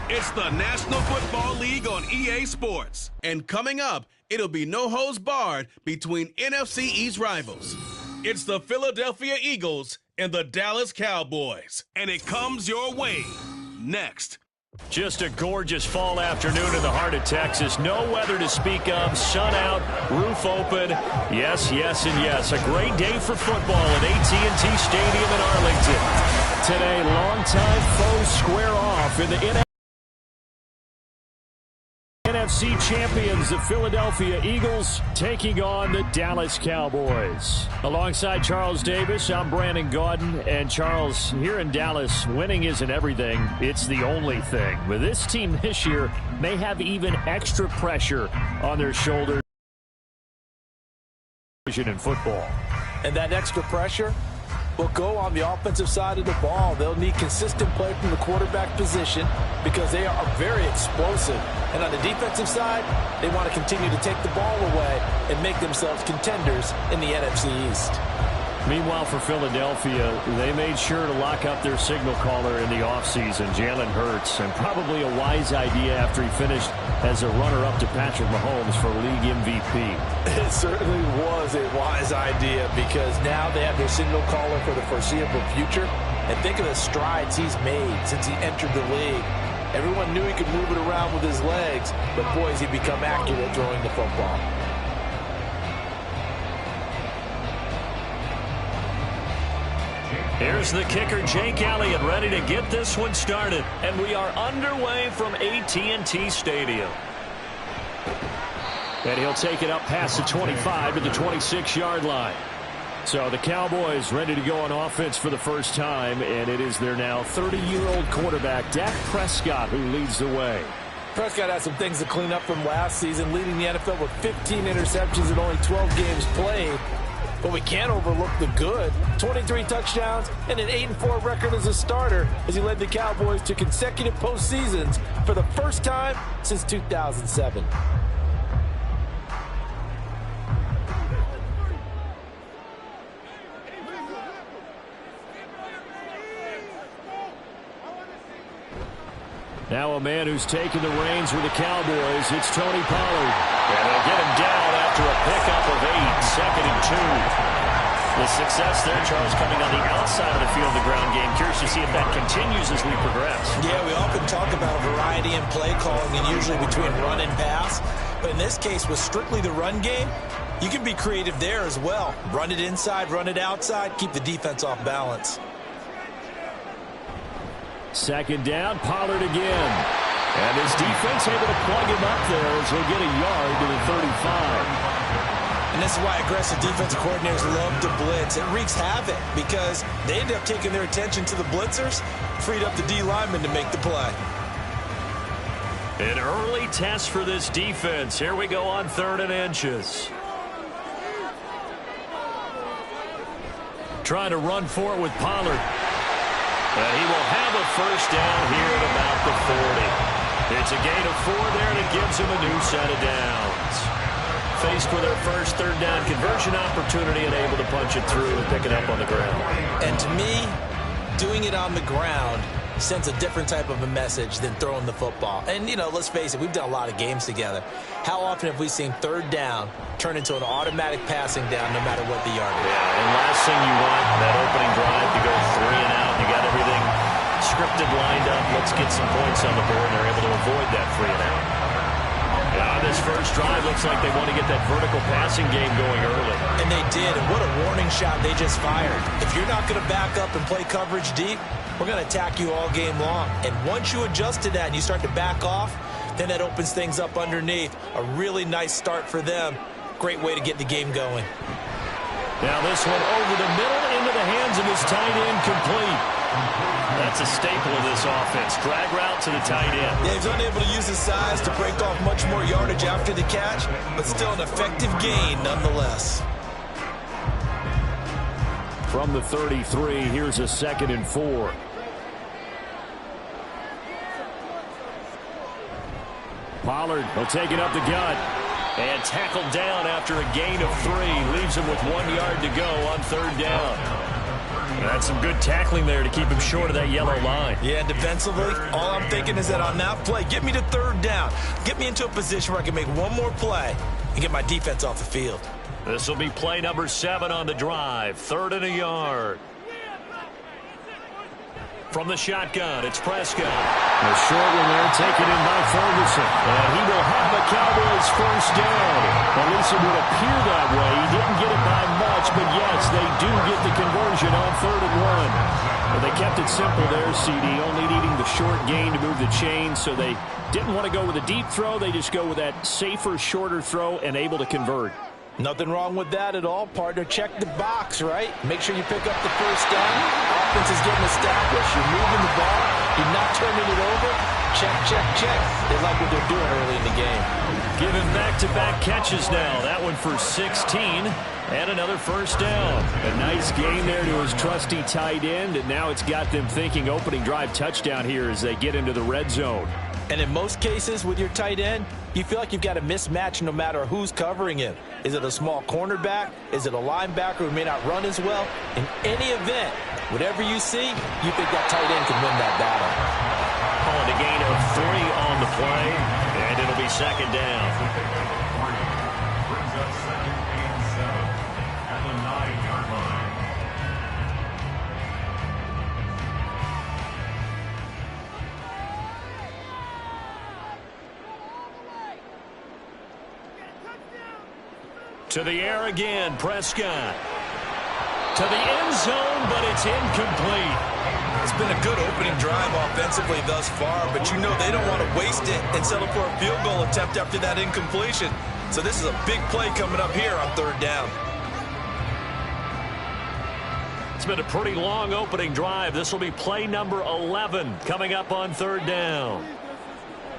It's the National Football League on EA Sports. And coming up, it'll be no holds barred between NFC East rivals. It's the Philadelphia Eagles and the Dallas Cowboys. And it comes your way next. Just a gorgeous fall afternoon in the heart of Texas. No weather to speak of. Sun out, roof open. Yes, yes, and yes. A great day for football at AT&T Stadium in Arlington. Today, longtime foes square off in the NFC champions, the Philadelphia Eagles, taking on the Dallas Cowboys. Alongside Charles Davis, I'm Brandon Gaudin. And Charles, here in Dallas, winning isn't everything. It's the only thing. But this team this year may have even extra pressure on their shoulders in football. And that extra pressure will go on the offensive side of the ball. They'll need consistent play from the quarterback position because they are very explosive. And on the defensive side, they want to continue to take the ball away and make themselves contenders in the NFC East. Meanwhile, for Philadelphia, they made sure to lock up their signal caller in the offseason, Jalen Hurts, and probably a wise idea after he finished as a runner-up to Patrick Mahomes for league MVP. It certainly was a wise idea because now they have their signal caller for the foreseeable future. And think of the strides he's made since he entered the league. Everyone knew he could move it around with his legs, but boy, has he become accurate throwing the football. Here's the kicker, Jake Elliott, ready to get this one started. And we are underway from AT&T Stadium. And he'll take it up past the 25 to the 26-yard line. So the Cowboys ready to go on offense for the first time, and it is their now 30-year-old quarterback, Dak Prescott, who leads the way. Prescott has some things to clean up from last season, leading the NFL with 15 interceptions and only 12 games played. But we can't overlook the good. 23 touchdowns and an 8-4 record as a starter as he led the Cowboys to consecutive postseasons for the first time since 2007. Now a man who's taken the reins with the Cowboys, it's Tony Pollard. And they'll get him down after a pickup of 8, 2nd and 2. The success there, Charles, coming on the outside of the field, the ground game. Curious to see if that continues as we progress. Yeah, we often talk about variety in play calling and usually between run and pass. But in this case, with strictly the run game, you can be creative there as well. Run it inside, run it outside, keep the defense off balance. 2nd down, Pollard again. And his defense able to plug him up there as he'll get a yard to the 35. And this is why aggressive defensive coordinators love to blitz. It wreaks havoc because they end up taking their attention to the blitzers, freed up the D lineman to make the play. An early test for this defense. Here we go on 3rd and inches. Trying to run for it with Pollard. And he will have a first down here at about the 40. It's a gain of 4 there, and it gives him a new set of downs. Faced with their first 3rd down conversion opportunity and able to punch it through and pick it up on the ground. And to me, doing it on the ground sends a different type of a message than throwing the football. And, you know, let's face it, we've done a lot of games together. How often have we seen 3rd down turn into an automatic passing down no matter what the yardage is? Yeah, and last thing you want, that opening drive to go 3 and out. You got everything scripted, lined up. Let's get some points on the board, and they're able to avoid that 3 and out. Now this first drive looks like they want to get that vertical passing game going early. And they did, and what a warning shot they just fired. If you're not going to back up and play coverage deep, we're going to attack you all game long. And once you adjust to that and you start to back off, then that opens things up underneath. A really nice start for them. Great way to get the game going. Now this one over the middle into the hands of his tight end, complete. That's a staple of this offense. Drag route to the tight end. Yeah, he's unable to use his size to break off much more yardage after the catch, but still an effective gain nonetheless. From the 33, here's a 2nd and 4. Pollard will take it up the gut. And tackled down after a gain of 3. Leaves him with 1 yard to go on 3rd down. That's some good tackling there to keep him short of that yellow line. Yeah, and defensively, all I'm thinking is that on that play, get me to third down. Get me into a position where I can make one more play and get my defense off the field. This will be play number 7 on the drive. 3rd and a yard. From the shotgun, it's Prescott. The short one there taken in by Ferguson. And he will have a Cowboys first down. At least it would appear that way. He didn't get it by much, but yes, they do get the conversion on 3rd and 1. But they kept it simple there, CD, only needing the short gain to move the chains, so they didn't want to go with a deep throw. They just go with that safer, shorter throw and able to convert. Nothing wrong with that at all, partner. Check the box, right? Make sure you pick up the first down. Offense is getting established. You're moving the ball. You're not turning it over. Check, check, check. They like what they're doing early in the game. Giving back-to-back catches now. That one for 16 and another first down. A nice gain there to his trusty tight end, and now it's got them thinking opening drive touchdown here as they get into the red zone. And in most cases with your tight end, you feel like you've got a mismatch no matter who's covering him. Is it a small cornerback? Is it a linebacker who may not run as well? In any event, whatever you see, you think that tight end can win that battle. Calling a gain of 3 on the play, and it'll be second down. To the air again, Prescott. To the end zone, but it's incomplete. It's been a good opening drive offensively thus far, but you know they don't want to waste it and settle for a field goal attempt after that incompletion. So this is a big play coming up here on 3rd down. It's been a pretty long opening drive. This will be play number 11 coming up on 3rd down.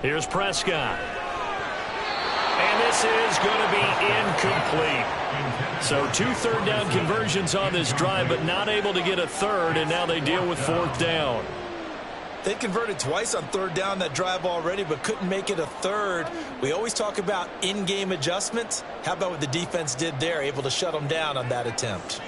Here's Prescott. And this is going to be incomplete. So 2 third down conversions on this drive, but not able to get a third, and now they deal with 4th down. They converted twice on 3rd down that drive already, but couldn't make it a third. We always talk about in-game adjustments. How about what the defense did there, able to shut them down on that attempt?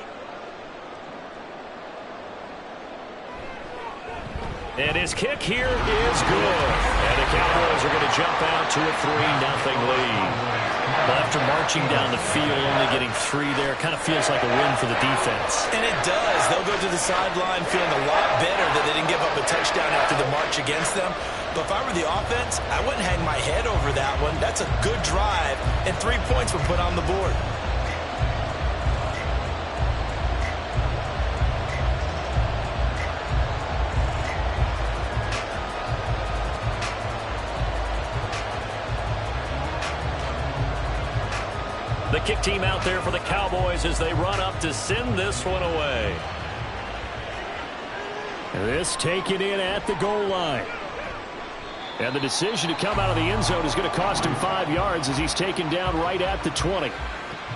And his kick here is good. And the Cowboys are going to jump out to a 3-0 lead. Well, after marching down the field, only getting 3 there, kind of feels like a win for the defense. And it does. They'll go to the sideline feeling a lot better that they didn't give up a touchdown after the march against them. But if I were the offense, I wouldn't hang my head over that one. That's a good drive, and 3 points were put on the board. The kick team out there for the Cowboys as they run up to send this one away. This taken in at the goal line. And the decision to come out of the end zone is going to cost him 5 yards as he's taken down right at the 20.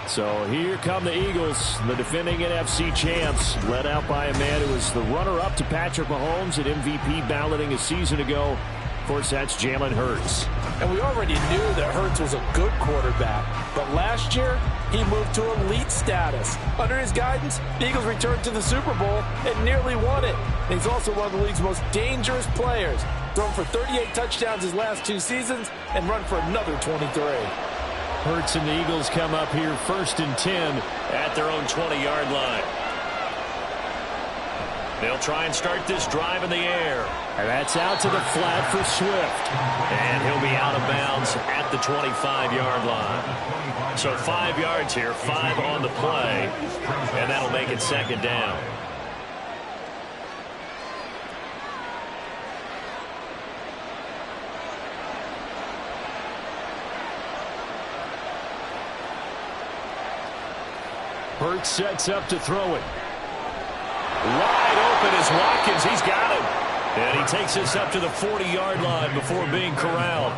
So here come the Eagles, the defending NFC champs, led out by a man who was the runner-up to Patrick Mahomes at MVP balloting a season ago. Of course, that's Jalen Hurts. And we already knew that Hurts was a good quarterback. But last year, he moved to elite status. Under his guidance, the Eagles returned to the Super Bowl and nearly won it. And he's also one of the league's most dangerous players. Thrown for 38 touchdowns his last 2 seasons and run for another 23. Hurts and the Eagles come up here 1st and 10 at their own 20-yard line. They'll try and start this drive in the air. And that's out to the flat for Swift. And he'll be out of bounds at the 25-yard line. So 5 yards here, 5 on the play. And that'll make it 2nd down. Hurts sets up to throw it. Wide open is Watkins. He's got it. And he takes this up to the 40-yard line before being corralled.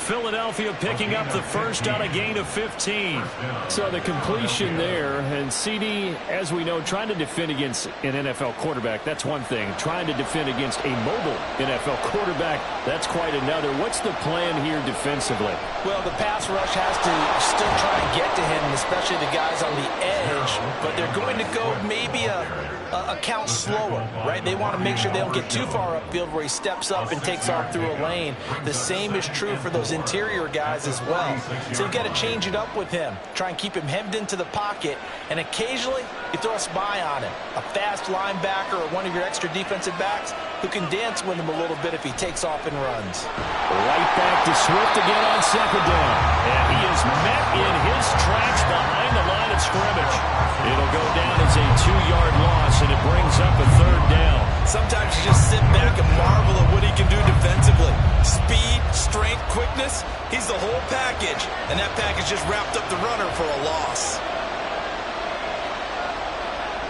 Philadelphia picking up the first on a gain of 15. So the completion there, and CD, as we know, trying to defend against an NFL quarterback, that's one thing. Trying to defend against a mobile NFL quarterback, that's quite another. What's the plan here defensively? Well, the pass rush has to still try and get to him, especially the guys on the edge, but they're going to go maybe a count slower, right? They want to make sure they don't get too far upfield where he steps up and takes off through a lane. The same is true for those interior guys as well. So you've got to change it up with him. Try and keep him hemmed into the pocket, and occasionally you throw a spy on him. A fast linebacker or one of your extra defensive backs who can dance with him a little bit if he takes off and runs. Right back to Swift again on second down. And he is met in his tracks behind the line of scrimmage. It'll go down as a 2-yard loss, and it brings up a third down. Sometimes you just sit back and marvel at what he can do defensively. Speed, strength, quickness, he's the whole package. And that package just wrapped up the runner for a loss.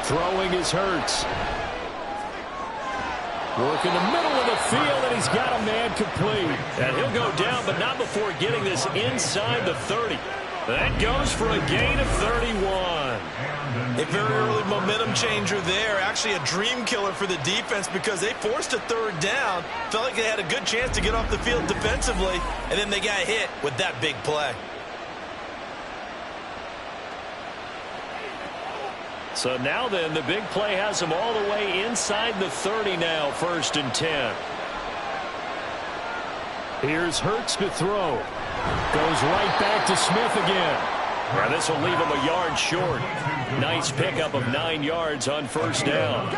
Throwing is Hurts. Work in the middle of the field, and he's got a man complete. And he'll go down, but not before getting this inside the 30. That goes for a gain of 31. A very early momentum changer there. Actually a dream killer for the defense because they forced a third down. Felt like they had a good chance to get off the field defensively, and then they got hit with that big play. So now then, the big play has him all the way inside the 30 now, 1st and 10. Here's Hurts to throw. Goes right back to Smith again. Now this will leave him a yard short. Nice pickup of 9 yards on 1st down.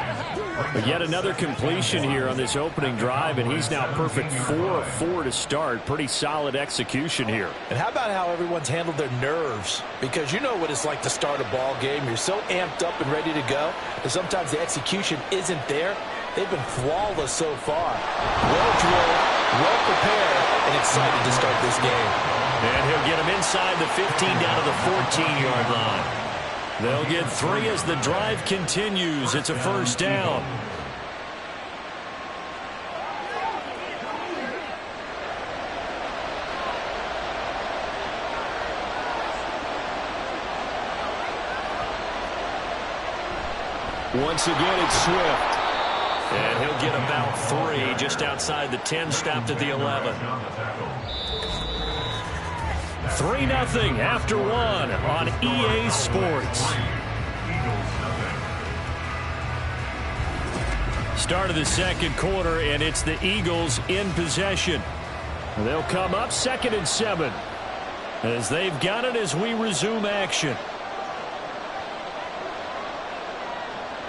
But yet another completion here on this opening drive, and he's now perfect 4 of 4 to start. Pretty solid execution here. And how about how everyone's handled their nerves? Because you know what it's like to start a ball game. You're so amped up and ready to go, and sometimes the execution isn't there. They've been flawless so far. Well drilled, well prepared, and excited to start this game. And he'll get him inside the 15 down to the 14-yard line. They'll get 3 as the drive continues. It's a 1st down. Once again, it's Swift. And he'll get about 3 just outside the 10, stopped at the 11. 3-0 after 1 on EA Sports. Start of the second quarter, and it's the Eagles in possession. They'll come up 2nd and 7 as they've got it as we resume action.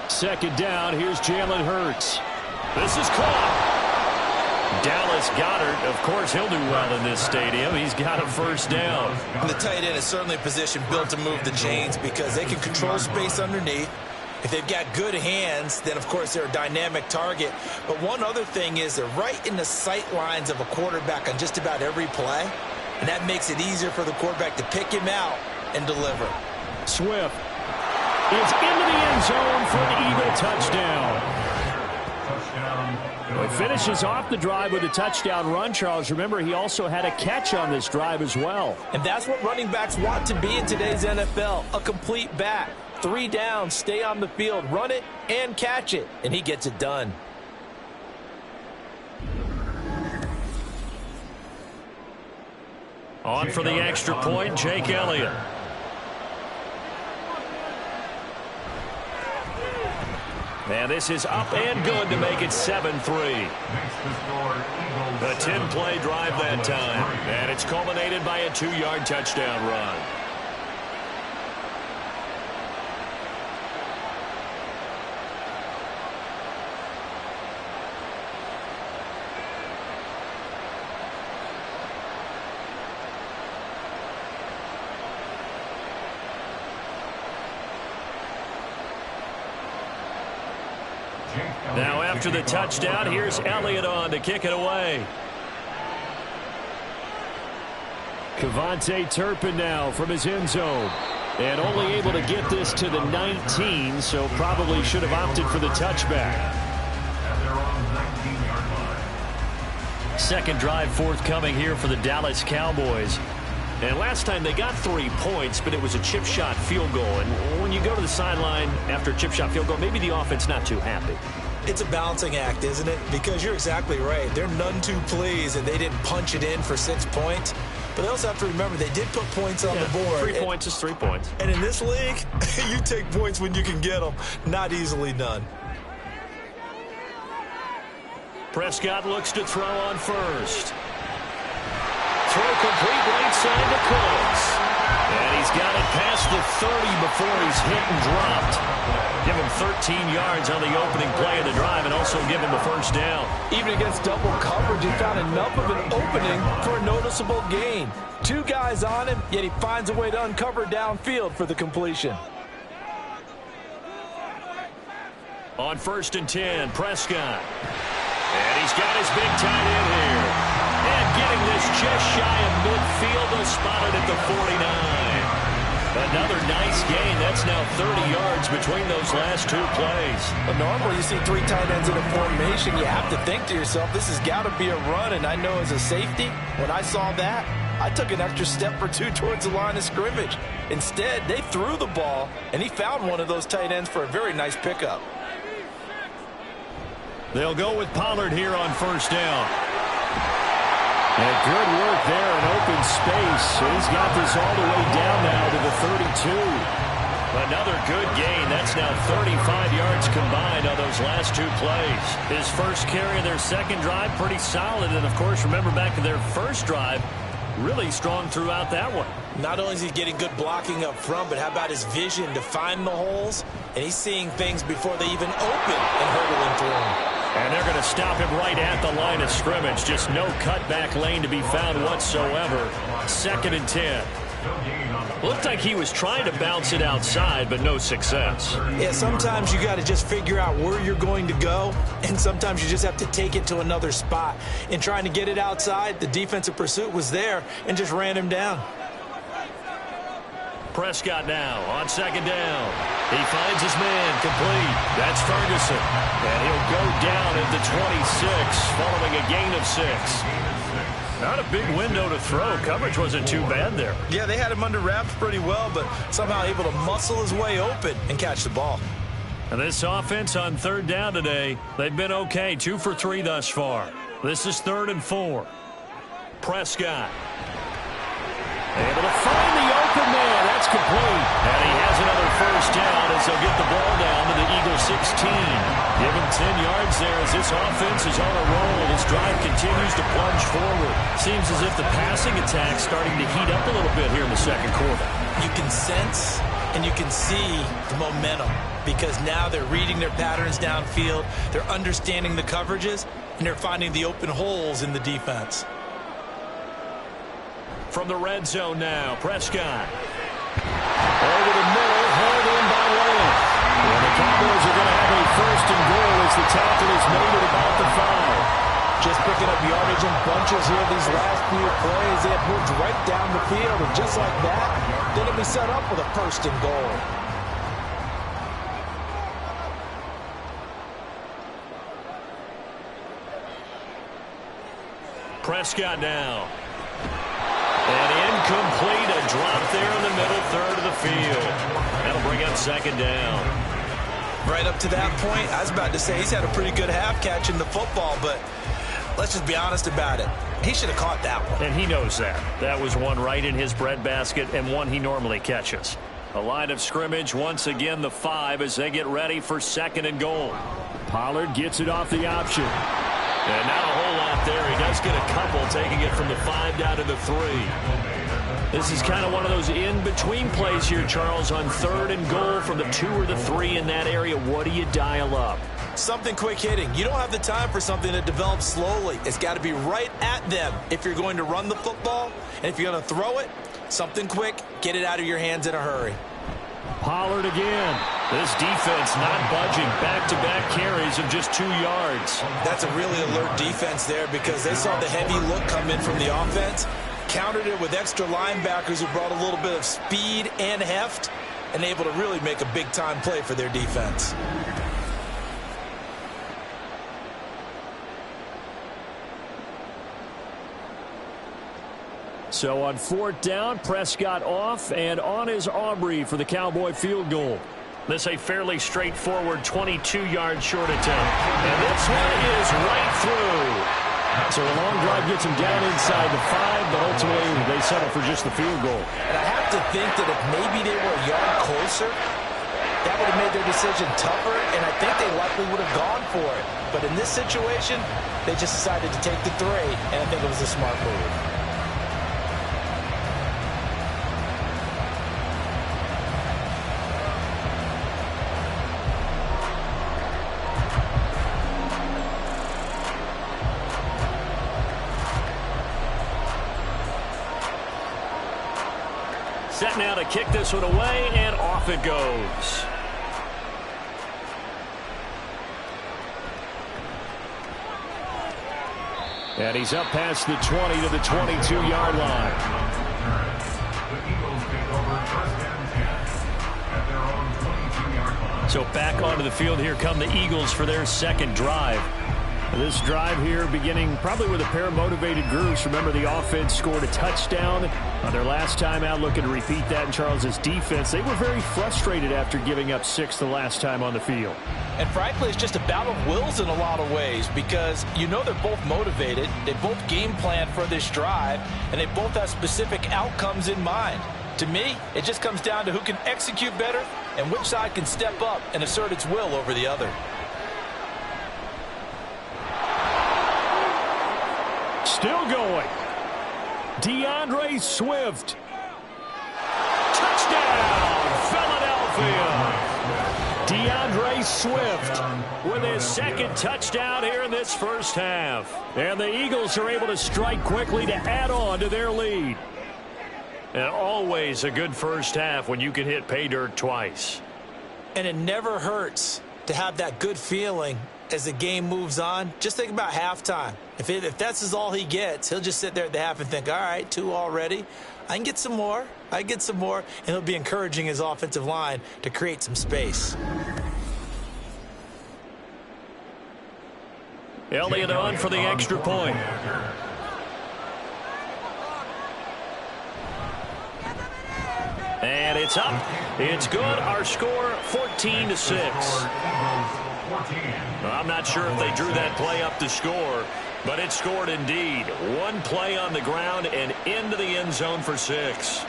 2nd down, here's Jalen Hurts. This is caught. Dallas Goedert, of course, he'll do well in this stadium. He's got a 1st down. And the tight end is certainly a position built to move the chains because they can control space underneath. If they've got good hands, then, of course, they're a dynamic target. But one other thing is they're right in the sight lines of a quarterback on just about every play. And that makes it easier for the quarterback to pick him out and deliver. Swift is into the end zone for an Eagle touchdown. Well, he finishes off the drive with a touchdown run, Charles. Remember, he also had a catch on this drive as well. And that's what running backs want to be in today's NFL, a complete back. 3 downs, stay on the field, run it, and catch it. And he gets it done. On for the extra point, Jake Elliott. And this is up and good to make it 7-3. A 10-play drive that time. And it's culminated by a 2-yard touchdown run. Now after the touchdown, here's Elliott on to kick it away. Kevontae Turpin now from his end zone. And only able to get this to the 19, so probably should have opted for the touchback. Second drive forthcoming here for the Dallas Cowboys. And last time they got 3 points, but it was a chip shot field goal. And when you go to the sideline after a chip shot field goal, maybe the offense not too happy. It's a balancing act, isn't it? Because you're exactly right. They're none too pleased that they didn't punch it in for 6 points. But they also have to remember they did put points on the board. 3 points is 3 points. And in this league, you take points when you can get them. Not easily done. Prescott looks to throw on first. Throw complete right side to Cooks. And he's got it past the 30 before he's hit and dropped. Give him 13 yards on the opening play of the drive and also give him a first down. Even against double coverage, he found enough of an opening for a noticeable gain. 2 guys on him, yet he finds a way to uncover downfield for the completion. On 1st and 10, Prescott. And he's got his big tight end here. And getting this just shy of midfield, they'll spot it at the 49. Another nice gain. That's now 30 yards between those last 2 plays. But normally you see 3 tight ends in a formation. You have to think to yourself, this has got to be a run. And I know as a safety, when I saw that, I took an extra step or 2 towards the line of scrimmage. Instead, they threw the ball, and he found one of those tight ends for a very nice pickup. They'll go with Pollard here on 1st down. And good work there in open space. He's got this all the way down now to the 32. Another good gain. That's now 35 yards combined on those last 2 plays. His first carry of their second drive, pretty solid. And, of course, remember back to their first drive, really strong throughout that one. Not only is he getting good blocking up front, but how about his vision to find the holes? And he's seeing things before they even open and hurdling through them. And they're going to stop him right at the line of scrimmage. Just no cutback lane to be found whatsoever. 2nd and 10. Looked like he was trying to bounce it outside, but no success. Yeah, sometimes you got to just figure out where you're going to go, and sometimes you just have to take it to another spot. In trying to get it outside, the defensive pursuit was there and just ran him down. Prescott now on 2nd down. He finds his man complete. That's Ferguson. And he'll go down at the 26 following a gain of 6. Not a big window to throw. Coverage wasn't too bad there. Yeah, they had him under wraps pretty well, but somehow able to muscle his way open and catch the ball. And this offense on 3rd down today, they've been okay. 2 for 3 thus far. This is 3rd and 4. Prescott. Able to find the open man. That's complete. And he has another first down as they'll get the ball down to the Eagles 16. Give him 10 yards there as this offense is on a roll. This drive continues to plunge forward. Seems as if the passing attack's starting to heat up a little bit here in the second quarter. You can sense and you can see the momentum because now they're reading their patterns downfield. They're understanding the coverages, and they're finding the open holes in the defense. From the red zone now, Prescott. Over the middle, held in by Lane. And the Cowboys are going to have a 1st and goal as the tackle is made at about the 5. Just picking up yardage in bunches here these last few plays. They have moved right down the field, and just like that, then it'll be set up with a 1st and goal. Prescott now. And incomplete, a drop there in the middle 3rd of the field. That'll bring up 2nd down. Right up to that point, I was about to say he's had a pretty good half catching the football, but let's just be honest about it. He should have caught that one. And he knows that. That was one right in his breadbasket and one he normally catches. A line of scrimmage, once again the 5 as they get ready for 2nd and goal. Pollard gets it off the option. And not a whole lot there. He does get a couple, taking it from the 5 down to the 3. This is kind of one of those in-between plays here, Charles, on 3rd and goal from the 2 or the 3 in that area. What do you dial up? Something quick hitting. You don't have the time for something that develops slowly. It's got to be right at them if you're going to run the football. And if you're going to throw it, something quick, get it out of your hands in a hurry. Pollard again. This defense not budging. Back-to-back carries of just 2 yards. That's a really alert defense there because they saw the heavy look come in from the offense, countered it with extra linebackers who brought a little bit of speed and heft, and able to really make a big-time play for their defense. So on 4th down, Prescott off, and on is Aubrey for the Cowboy field goal. This a fairly straightforward 22-yard short attempt. And this one is right through. So a long drive gets them down inside the 5, but ultimately they settle for just the field goal. And I have to think that if maybe they were a yard closer, that would have made their decision tougher, and I think they likely would have gone for it. But in this situation, they just decided to take the 3, and I think it was a smart move. Set now to kick this one away, and off it goes. And he's up past the 20 to the 22-yard line. So back onto the field, here come the Eagles for their second drive. This drive here beginning probably with a pair of motivated groups. Remember, the offense scored a touchdown on their last time out, looking to repeat that in Charles's defense. They were very frustrated after giving up 6 the last time on the field. And frankly, it's just a battle of wills in a lot of ways, because you know they're both motivated, they both game plan for this drive, and they both have specific outcomes in mind. To me, it just comes down to who can execute better and which side can step up and assert its will over the other. Still going. DeAndre Swift. Touchdown, Philadelphia. DeAndre Swift with his second touchdown here in this first half. And the Eagles are able to strike quickly to add on to their lead. And always a good first half when you can hit pay dirt twice. And it never hurts to have that good feeling as the game moves on. Just think about halftime. If that's all he gets, he'll just sit there at the half and think, all right, 2 already. I can get some more. I get some more. And he'll be encouraging his offensive line to create some space. Elliott on for the extra point. And it's up. It's good. Our score 14-6. I'm not sure if they drew that play up to score, but it scored indeed. One play on the ground and into the end zone for 6.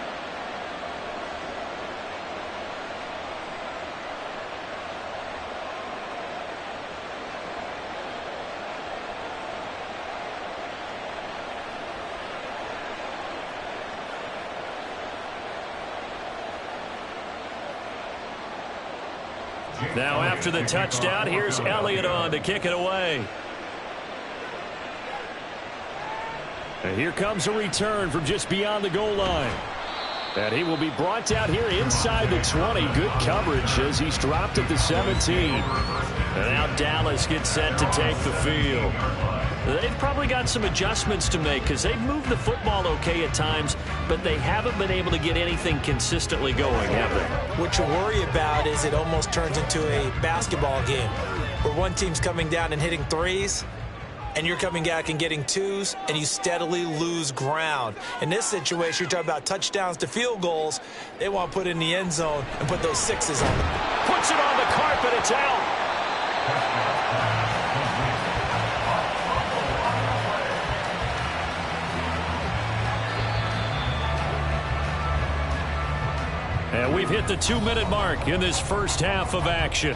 Now after the touchdown, here's Elliott on to kick it away. And here comes a return from just beyond the goal line. And he will be brought down here inside the 20. Good coverage as he's dropped at the 17. And now Dallas gets set to take the field. They've probably got some adjustments to make because they've moved the football okay at times, but they haven't been able to get anything consistently going, have they? What you worry about is it almost turns into a basketball game where one team's coming down and hitting 3s, and you're coming back and getting 2s, and you steadily lose ground. In this situation, you're talking about touchdowns to field goals. They want to put it in the end zone and put those 6s on them. Puts it on the carpet. It's out. And we've hit the 2-minute mark in this first half of action.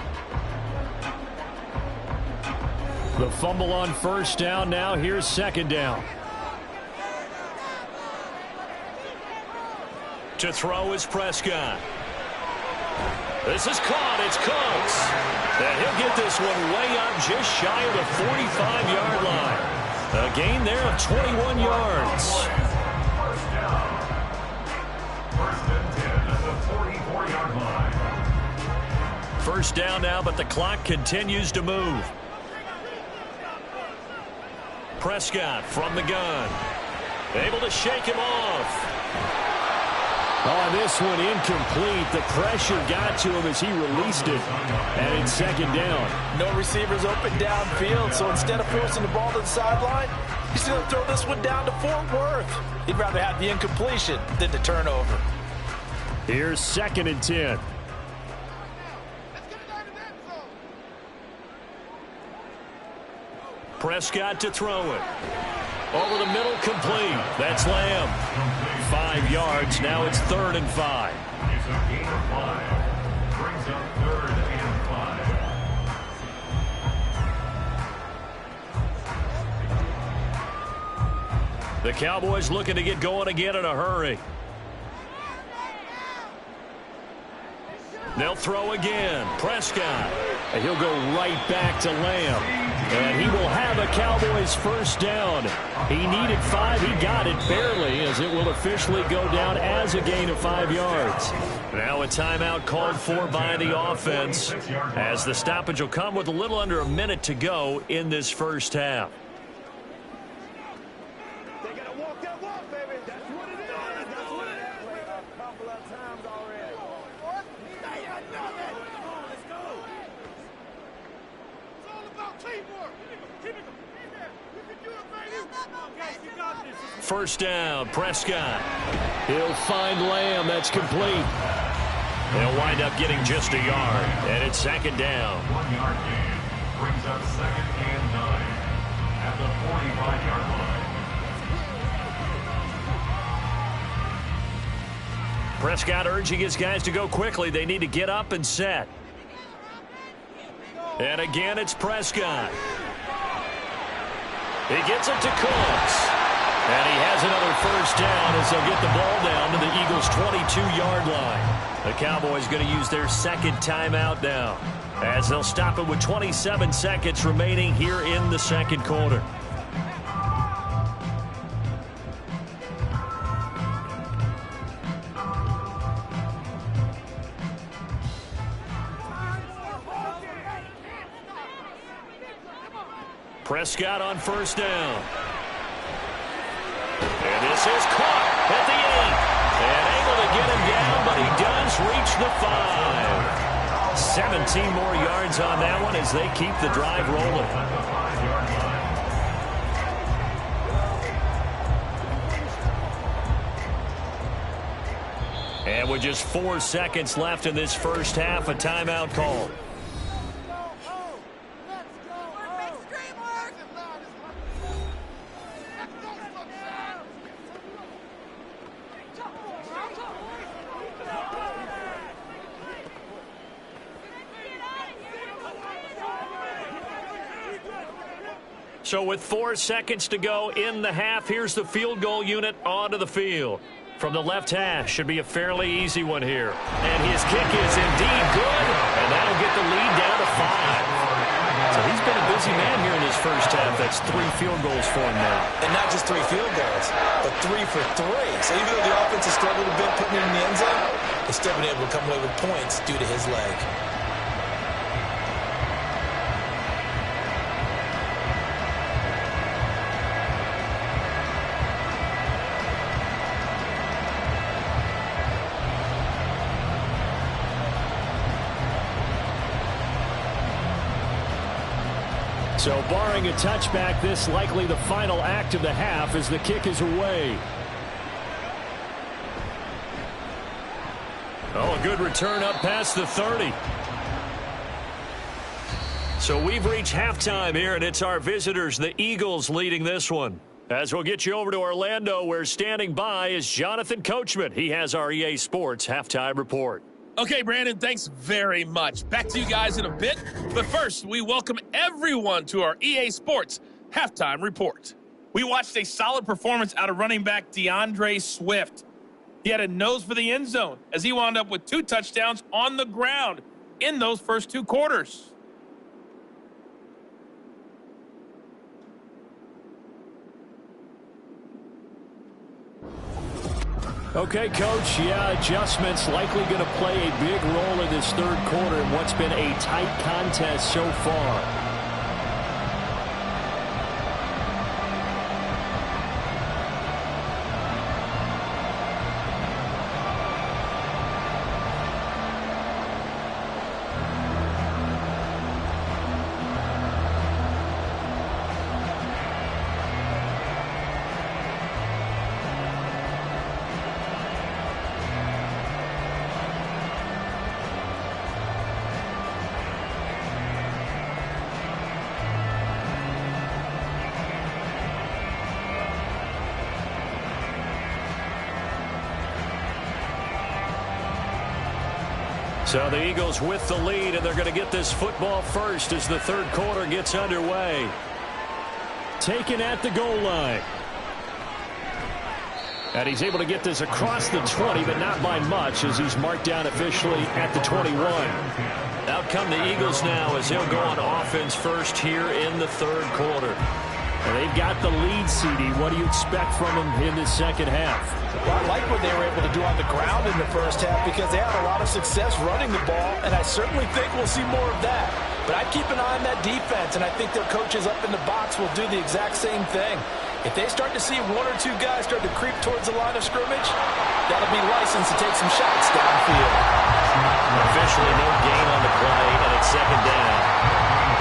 The fumble on first down. Now here's second down. To throw is Prescott. This is caught. It's Cooks. And he'll get this one way up just shy of the 45-yard line. A gain there of 21 yards. First down now, but the clock continues to move. Prescott from the gun. Able to shake him off. Oh, this one incomplete. The pressure got to him as he released it. And it's second down. No receivers open downfield, so instead of forcing the ball to the sideline, He's going to throw this one down to Fort Worth. He'd rather have the incompletion than the turnover. Here's 2nd and 10. Prescott to throw it. Over the middle, complete. That's Lamb. 5 yards. Now it's 3rd and 5. It's a gain of 5. Brings up 3rd and 5. The Cowboys looking to get going again in a hurry. They'll throw again. Prescott. And he'll go right back to Lamb. And he will have a Cowboys first down. He needed 5. He got it barely, as it will officially go down as a gain of 5 yards. Now a timeout called for by the offense, as the stoppage will come with a little under a minute to go in this first half. First down, Prescott. He'll find Lamb. That's complete. They'll wind up getting just a yard, and it's 2nd down. 1 yard gain brings up 2nd and 9 at the 45-yard line. Prescott urging his guys to go quickly. They need to get up and set. And again, it's Prescott. He gets it to Cooks. And he has another first down as they'll get the ball down to the Eagles' 22-yard line. The Cowboys going to use their 2nd timeout now, as they'll stop it with 27 seconds remaining here in the 2nd quarter. Prescott on first down. And this is caught at the 8. And able to get him down, but he does reach the 5. 17 more yards on that one as they keep the drive rolling. And with just 4 seconds left in this first half, a timeout call. So with 4 seconds to go in the half, here's the field goal unit onto the field. From the left hash, should be a fairly easy one here. And his kick is indeed good, and that'll get the lead down to 5. So he's been a busy man here in his first half. That's 3 field goals for him now. And not just 3 field goals, but 3 for 3. So even though the offense has struggled a bit putting it in the end zone, they've still been able to come away with points due to his leg. So barring a touchback, this likely the final act of the half as the kick is away. Oh, a good return up past the 30. So we've reached halftime here, and it's our visitors, the Eagles, leading this one. As we'll get you over to Orlando, where standing by is Jonathan Coachman. He has our EA Sports halftime report. Okay, Brandon, thanks very much. Back to you guys in a bit. But first, we welcome everyone to our EA Sports halftime report. We watched a solid performance out of running back DeAndre Swift. He had a nose for the end zone as he wound up with 2 touchdowns on the ground in those first 2 quarters. Okay, Coach, yeah, adjustments likely going to play a big role in this third quarter in what's been a tight contest so far. So the Eagles with the lead, and they're going to get this football first as the third quarter gets underway. Taken at the goal line. And he's able to get this across the 20, but not by much as he's marked down officially at the 21. Out come the Eagles now as he'll go on offense first here in the third quarter. And they've got the lead, CD. What do you expect from them in this second half? Well, I like what they were able to do on the ground in the first half because they had a lot of success running the ball, and I certainly think we'll see more of that. But I keep an eye on that defense, and I think their coaches up in the box will do the exact same thing. If they start to see one or two guys start to creep towards the line of scrimmage, that'll be license to take some shots downfield. Officially no gain on the play, and it's second down.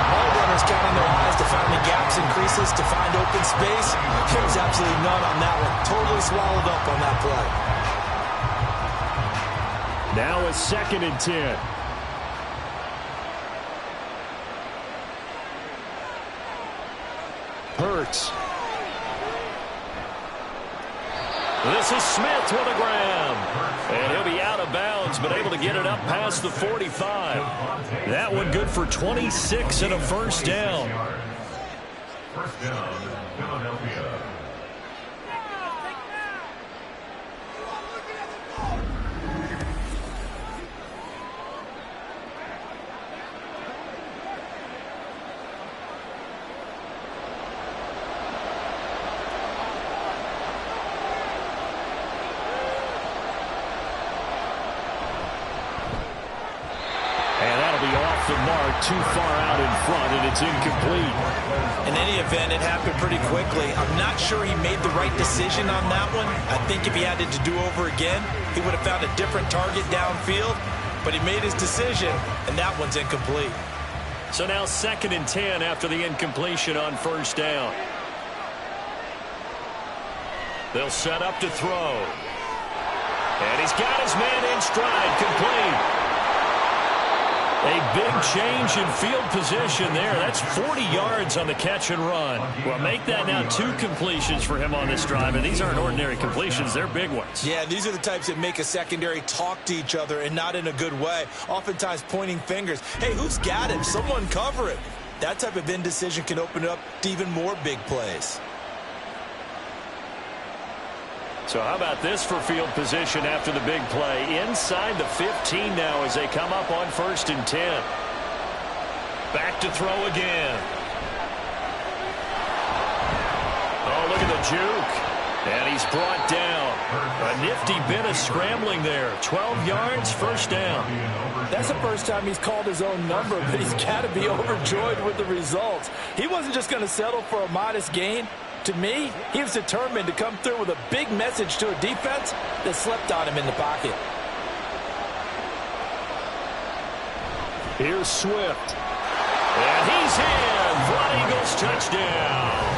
All runners counting their eyes to find the gaps and creases to find open space. There's absolutely none on that one. Totally swallowed up on that play. Now a 2nd and 10. Hurts. This is Smith with a grab. And he'll be out of bounds, but able to get it up past the 45. That one good for 26 and a first down. First down, Philadelphia. The mark too far out in front, and it's incomplete. In any event, it happened pretty quickly. I'm not sure he made the right decision on that one. I think if he had it to do over again, he would have found a different target downfield, but he made his decision, and that one's incomplete. So now 2nd and 10 after the incompletion on first down. They'll set up to throw. And he's got his man in stride, complete. A big change in field position there. That's 40 yards on the catch and run. Well, make that now 2 completions for him on this drive, and these aren't ordinary completions. They're big ones. Yeah, these are the types that make a secondary talk to each other and not in a good way. Oftentimes pointing fingers. Hey, who's got him? Someone cover it. That type of indecision can open up to even more big plays. So how about this for field position after the big play? Inside the 15 now as they come up on 1st and 10. Back to throw again. Oh, look at the juke. And he's brought down. A nifty bit of scrambling there. 12 yards, first down. That's the first time he's called his own number, but he's got to be overjoyed with the results. He wasn't just going to settle for a modest gain. To me, he was determined to come through with a big message to a defense that slept on him in the pocket. Here's Swift. And he's in for an Eagles touchdown.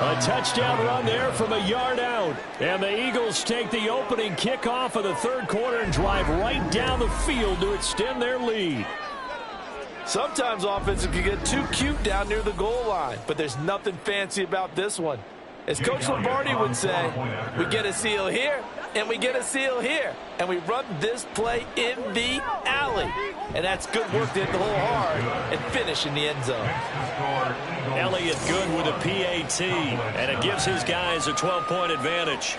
A touchdown run there from a yard out. And the Eagles take the opening kickoff of the third quarter and drive right down the field to extend their lead. Sometimes offenses can get too cute down near the goal line, but there's nothing fancy about this one. As Coach Lombardi would say, we get a seal here, and we get a seal here, and we run this play in the alley. And that's good work to hit the hole hard and finish in the end zone. Elliott good with a PAT, and it gives his guys a 12-point advantage.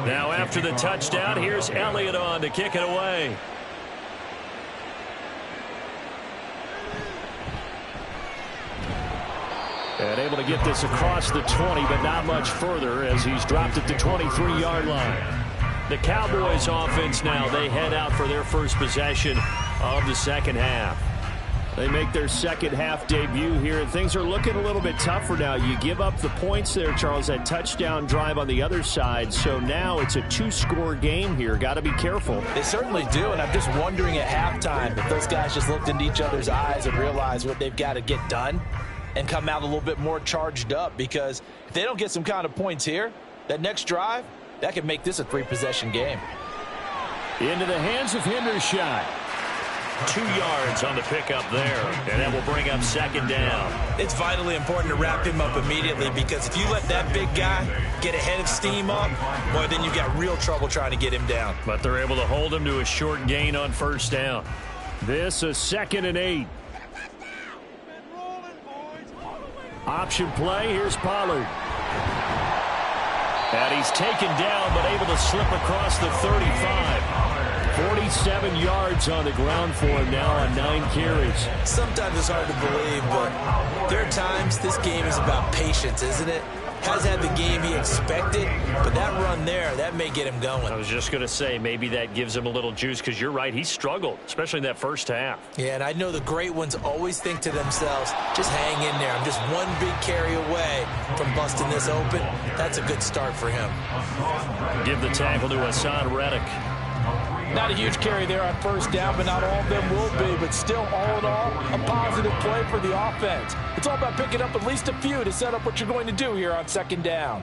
Now after the touchdown, here's Elliott on to kick it away. And able to get this across the 20, but not much further as he's dropped at the 23-yard line. The Cowboys offense now, they head out for their first possession of the second half. They make their second half debut here, and things are looking a little bit tougher now. You give up the points there, Charles, that touchdown drive on the other side. So now it's a 2-score game here. Got to be careful. They certainly do, and I'm just wondering at halftime if those guys just looked into each other's eyes and realized what they've got to get done. and come out a little bit more charged up, because if they don't get some kind of points here, that next drive, that could make this a 3-possession game. Into the hands of Hendershot. 2 yards on the pickup there, and that will bring up second down. It's vitally important to wrap him up immediately, because if you let that big guy get ahead of steam up, boy, then you've got real trouble trying to get him down. But they're able to hold him to a short gain on first down. This a 2nd and 8. Option play, here's Pollard. And he's taken down, but able to slip across the 35. 47 yards on the ground for him now on 9 carries. Sometimes it's hard to believe, but there are times this game is about patience, isn't it? Has had the game he expected, but that run there, that may get him going. I was just going to say, maybe that gives him a little juice, because you're right, he struggled, especially in that first half. Yeah, and I know the great ones always think to themselves, just hang in there. I'm just one big carry away from busting this open. That's a good start for him. Give the tackle to Hassan Reddick. Not a huge carry there on first down, but not all of them will be. But still, all in all, a positive play for the offense. It's all about picking up at least a few to set up what you're going to do here on second down.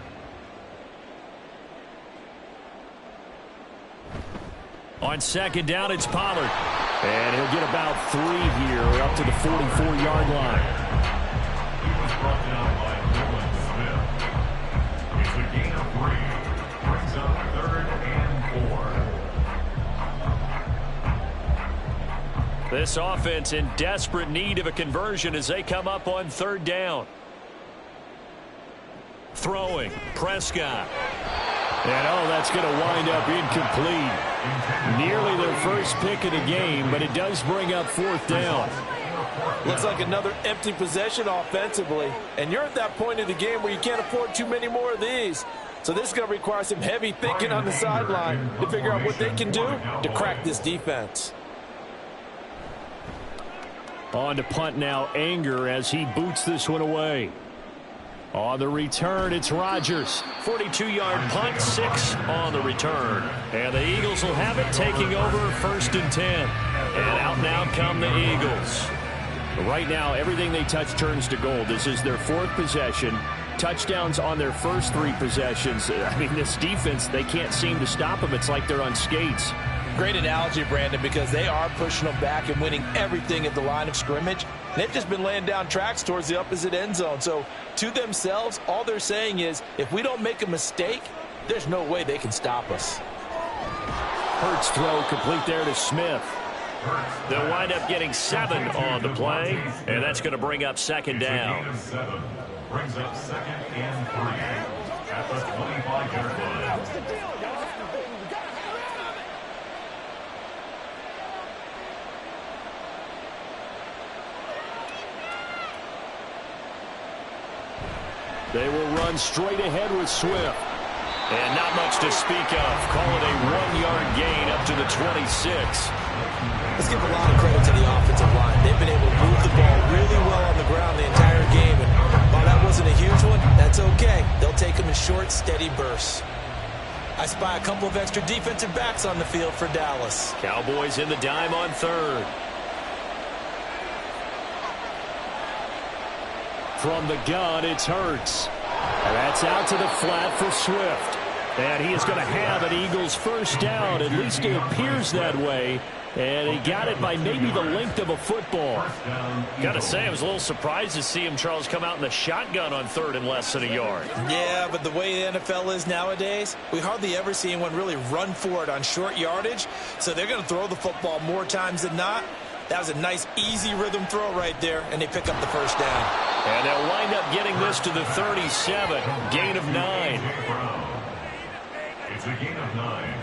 On second down, it's Pollard. And he'll get about 3 here, up to the 44-yard line. He was brought down by Dylan Smith. It's a gain of 3. Brings up 3rd and 4. This offense in desperate need of a conversion as they come up on 3rd down. Throwing, Prescott. And that's going to wind up incomplete. Nearly their first pick of the game, but it does bring up 4th down. Looks like another empty possession offensively. And you're at that point of the game where you can't afford too many more of these. So this is going to require some heavy thinking on the sideline to figure out what they can do to crack this defense. On to punt now, Anger, as he boots this one away. On the return, it's Rodgers. 42-yard punt, 6 on the return. And the Eagles will have it, taking over 1st and 10. And out now come the Eagles. Right now, everything they touch turns to gold. This is their 4th possession. Touchdowns on their first 3 possessions. I mean, this defense, they can't seem to stop them. It's like they're on skates. Great analogy, Brandon, because they are pushing them back and winning everything at the line of scrimmage. They've just been laying down tracks towards the opposite end zone. So to themselves, all they're saying is, if we don't make a mistake, there's no way they can stop us. Hurts throw complete there to Smith. They'll wind up getting 7 on the play, and that's going to bring up second down. Brings up 2nd and 3 at the 25-yard line. They will run straight ahead with Swift. And not much to speak of. Call it a 1-yard gain up to the 26. Let's give a lot of credit to the offensive line. They've been able to move the ball really well on the ground the entire game. And while that wasn't a huge one, that's okay. They'll take them in short, steady bursts. I spy a couple of extra defensive backs on the field for Dallas. Cowboys in the dime on 3rd. From the gun, it's Hurts. And that's out to the flat for Swift. And he is going to have an Eagles first down. At least it appears that way. And he got it by maybe the length of a football. Got to say, I was a little surprised to see him, Charles, come out in the shotgun on 3rd and less than a yard. Yeah, but the way the NFL is nowadays, we hardly ever see anyone really run for it on short yardage. So they're going to throw the football more times than not. That was a nice, easy rhythm throw right there, and they pick up the first down. And they'll wind up getting this to the 37. Gain of 9. It's a gain of 9.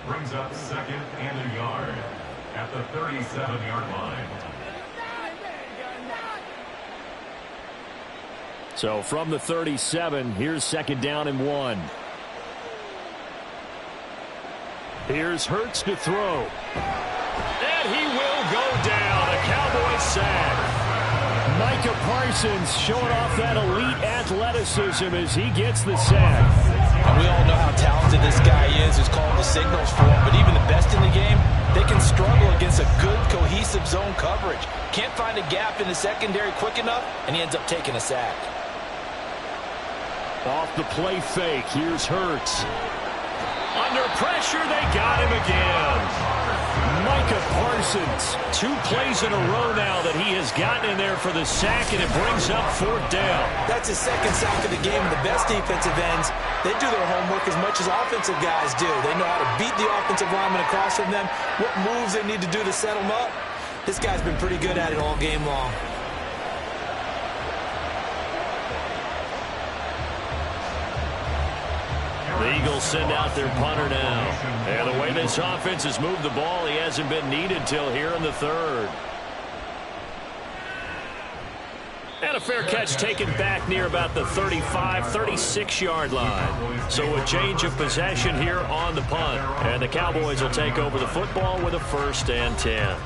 Brings up 2nd and a yard at the 37-yard line. So from the 37, here's 2nd down and 1. Here's Hurts to throw. And he will go down. A Cowboys sack. Micah Parsons showing off that elite athleticism as he gets the sack. And we all know how talented this guy is who's calling the signals for him. But even the best in the game, they can struggle against a good, cohesive zone coverage. Can't find a gap in the secondary quick enough, and he ends up taking a sack. Off the play fake, here's Hurts. Under pressure, they got him again. Micah Parsons, 2 plays in a row now that he has gotten in there for the sack, and it brings up 4th down. That's his 2nd sack of the game. The best defensive ends, they do their homework as much as offensive guys do. They know how to beat the offensive lineman across from them, what moves they need to do to set them up. This guy's been pretty good at it all game long. The Eagles send out their punter now. And the way this offense has moved the ball, he hasn't been needed till here in the 3rd. And a fair catch taken back near about the 35, 36-yard line. So a change of possession here on the punt. And the Cowboys will take over the football with a 1st and 10.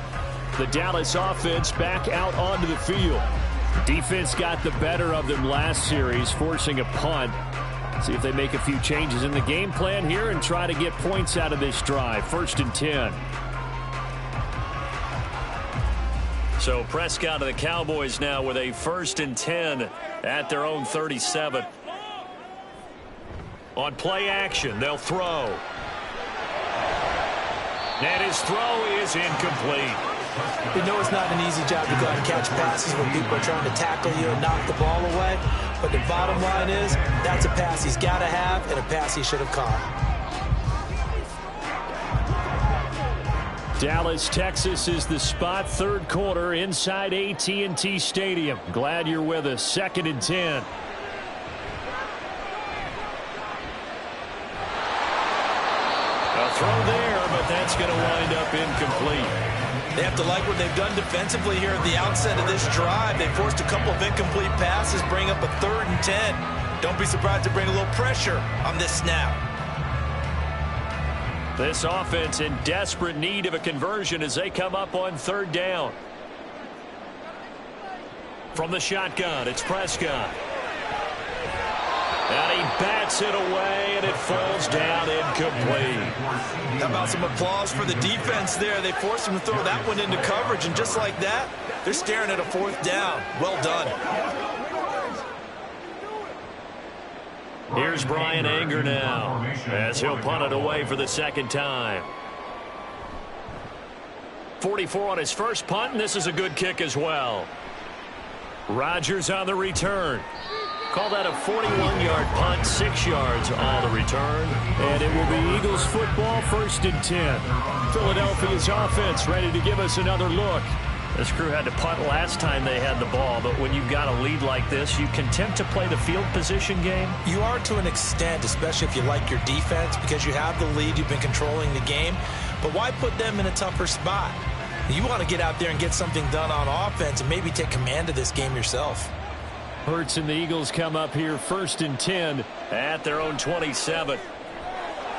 The Dallas offense back out onto the field. Defense got the better of them last series, forcing a punt. See if they make a few changes in the game plan here and try to get points out of this drive. 1st and 10. So Prescott of the Cowboys now with a 1st and 10 at their own 37. On play action, they'll throw. And his throw is incomplete. You know it's not an easy job to go out and catch passes when people are trying to tackle you and knock the ball away. But the bottom line is, that's a pass he's got to have and a pass he should have caught. Dallas, Texas is the spot. 3rd quarter inside AT&T Stadium. Glad you're with us. 2nd and 10. A throw there, but that's going to wind up incomplete. They have to like what they've done defensively here at the outset of this drive. They forced a couple of incomplete passes, bring up a 3rd and 10. Don't be surprised to bring a little pressure on this snap. This offense in desperate need of a conversion as they come up on 3rd down. From the shotgun, it's Prescott. And he bats it away, and it falls down incomplete. How about some applause for the defense there? They forced him to throw that one into coverage, and just like that, they're staring at a 4th down. Well done. Here's Brian Anger now as he'll punt it away for the 2nd time. 44 on his first punt, and this is a good kick as well. Rodgers on the return. Call that a 41-yard punt, 6 yards on the return. And it will be Eagles football, 1st and 10. Philadelphia's offense ready to give us another look. This crew had to punt last time they had the ball, but when you've got a lead like this, you can tempt to play the field position game. You are to an extent, especially if you like your defense, because you have the lead, you've been controlling the game. But why put them in a tougher spot? You want to get out there and get something done on offense and maybe take command of this game yourself. Hurts and the Eagles come up here 1st and 10 at their own 27.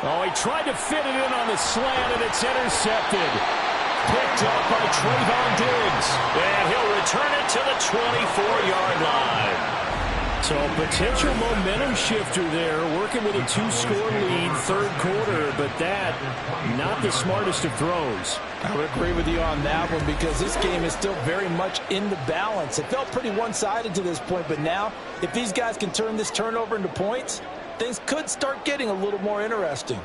Oh, he tried to fit it in on the slant, and it's intercepted. Picked up by Trayvon Diggs. And he'll return it to the 24-yard line. So a potential momentum shifter there, working with a 2-score lead, 3rd quarter, but that, not the smartest of throws. I would agree with you on that one because this game is still very much in the balance. It felt pretty one-sided to this point, but now, if these guys can turn this turnover into points, things could start getting a little more interesting.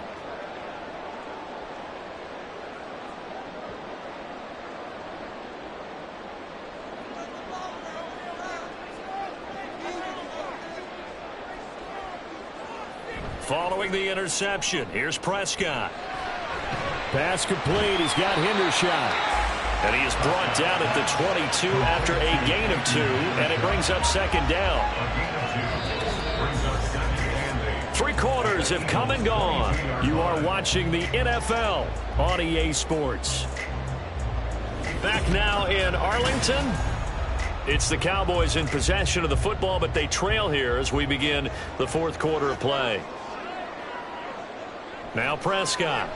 Following the interception, here's Prescott. Pass complete. He's got Hendershot. And he is brought down at the 22 after a gain of 2, and it brings up 2nd down. 3 quarters have come and gone. You are watching the NFL on EA Sports. Back now in Arlington. It's the Cowboys in possession of the football, but they trail here as we begin the 4th quarter of play. Now Prescott.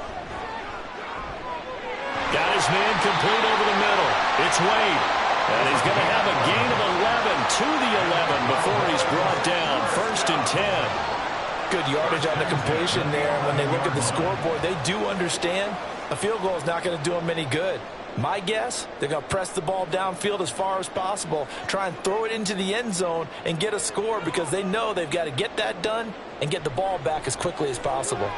Got his man complete over the middle. It's Wade. And he's going to have a gain of 11 to the 11 before he's brought down. 1st and 10. good yardage on the completion there. When they look at the scoreboard, they do understand a field goal is not going to do them any good. My guess, they're going to press the ball downfield as far as possible, try and throw it into the end zone and get a score because they know they've got to get that done and get the ball back as quickly as possible.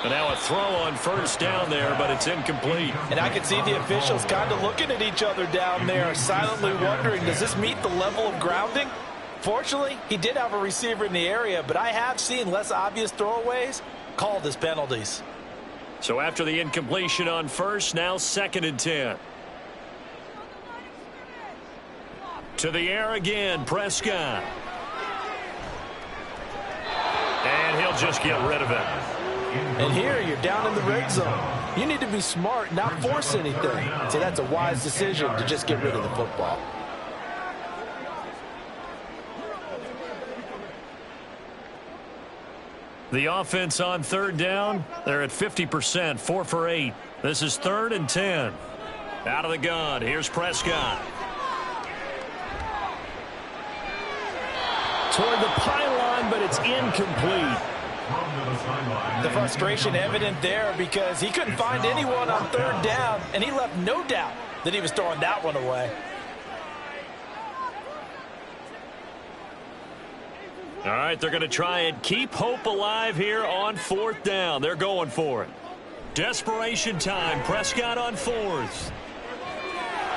And now a throw on first down there, but it's incomplete. And I can see the officials kind of looking at each other down there, silently wondering, does this meet the level of grounding? Fortunately, he did have a receiver in the area, but I have seen less obvious throwaways called as penalties. So after the incompletion on first, now 2nd and 10. To the air again, Prescott. And he'll just get rid of it. And here you're down in the red zone. You need to be smart, not force anything. So that's a wise decision to just get rid of the football. The offense on 3rd down, they're at 50%, 4 for 8. This is 3rd and 10. Out of the gun, here's Prescott. Toward the pylon, but it's incomplete. The frustration evident there because he couldn't find anyone on 3rd down, and he left no doubt that he was throwing that one away. All right, they're going to try and keep hope alive here on 4th down. They're going for it. Desperation time. Prescott on 4th.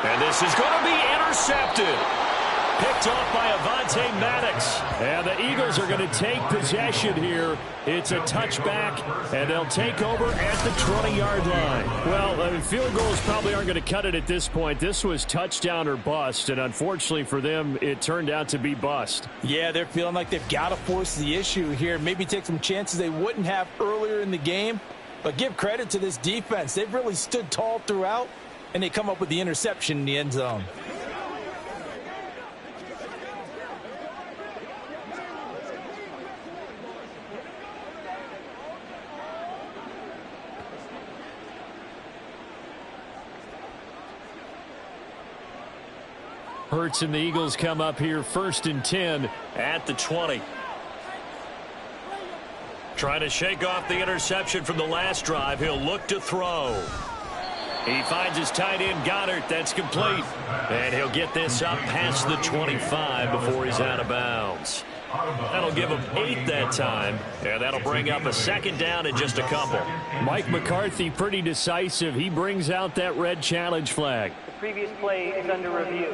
And this is going to be intercepted. Picked off by Avonte Maddox. And the Eagles are going to take possession here. It's a touchback, and they'll take over at the 20-yard line. Well, field goals probably aren't going to cut it at this point. This was touchdown or bust, and unfortunately for them, it turned out to be bust. Yeah, they're feeling like they've got to force the issue here. Maybe take some chances they wouldn't have earlier in the game. But give credit to this defense. They've really stood tall throughout, and they come up with the interception in the end zone. Hurts and the Eagles come up here 1st and 10 at the 20. Trying to shake off the interception from the last drive. He'll look to throw. He finds his tight end, Goddard. That's complete. And he'll get this up past the 25 before he's out of bounds. That'll give him 8 that time, and that'll bring up a 2nd down in just a couple. Mike McCarthy pretty decisive. He brings out that red challenge flag. The previous play is under review.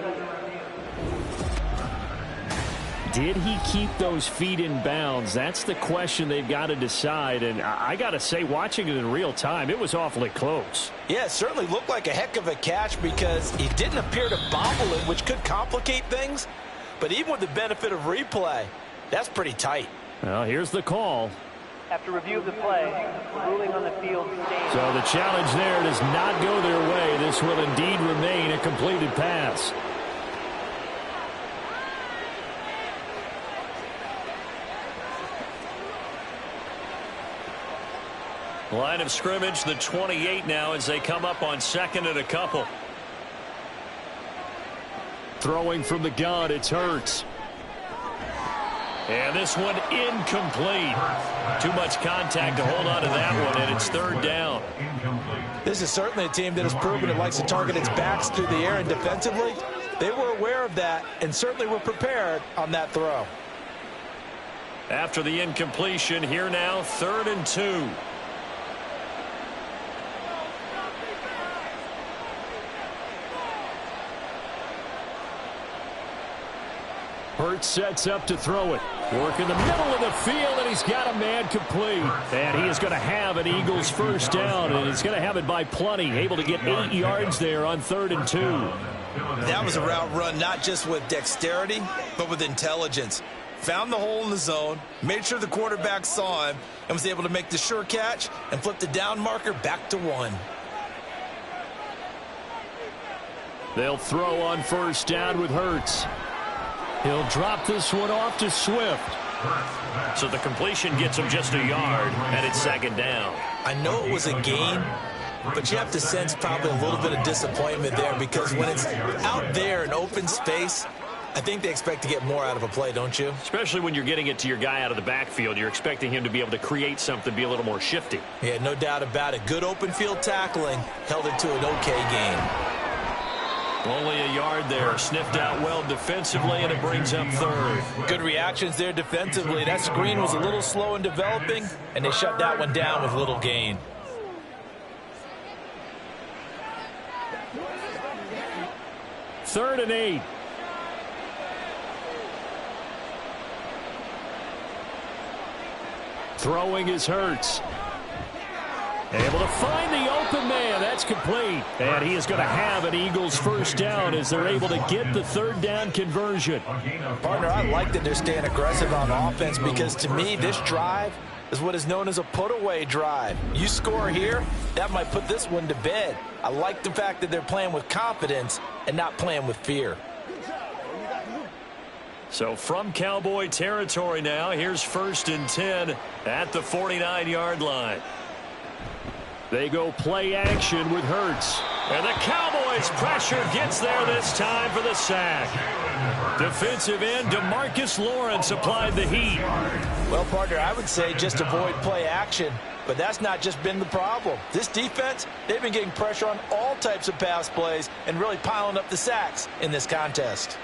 Did he keep those feet in bounds? That's the question they've got to decide. And I got to say, watching it in real time, it was awfully close. Yeah, it certainly looked like a heck of a catch because he didn't appear to bobble it, which could complicate things. But even with the benefit of replay, that's pretty tight. Well, here's the call. After review of the play, ruling on the field stands. So the challenge there does not go their way. This will indeed remain a completed pass. Line of scrimmage, the 28 now as they come up on 2nd and a couple. Throwing from the gun, it's Hurts. And this one incomplete. Too much contact to hold on to that one, and it's 3rd down. This is certainly a team that has proven it likes to target its backs through the air and defensively. They were aware of that and certainly were prepared on that throw. After the incompletion, here now, 3rd and 2. Hurts sets up to throw it. Work in the middle of the field, and he's got a man complete. And he is going to have an Eagles 1st down, and he's going to have it by plenty. Able to get 8 yards there on 3rd and 2. That was a route run not just with dexterity, but with intelligence. Found the hole in the zone, made sure the quarterback saw him, and was able to make the sure catch and flip the down marker back to 1. They'll throw on 1st down with Hurts. He'll drop this one off to Swift. So the completion gets him just a yard, and it's 2nd down. I know it was a gain, but you have to sense probably a little bit of disappointment there because when it's out there in open space, I think they expect to get more out of a play, don't you? Especially when you're getting it to your guy out of the backfield. You're expecting him to be able to create something, be a little more shifty. Yeah, no doubt about it. Good open field tackling. Held it to an okay gain. Only a yard there. Sniffed out well defensively, and it brings up third. Good reactions there defensively. That screen was a little slow in developing, and they shut that one down with little gain. Third and 8. Throwing is Hurts. Able to find the open man. That's complete. And he is going to have an Eagles first down as they're able to get the third down conversion. Partner, I like that they're staying aggressive on offense because to me, this drive is what is known as a put-away drive. You score here, that might put this one to bed. I like the fact that they're playing with confidence and not playing with fear. So from Cowboy territory now, here's 1st and 10 at the 49-yard line. They go play action with Hurts. And the Cowboys pressure gets there this time for the sack. Defensive end DeMarcus Lawrence applied the heat. Well, partner, I would say just avoid play action, but that's not just been the problem. This defense, they've been getting pressure on all types of pass plays and really piling up the sacks in this contest.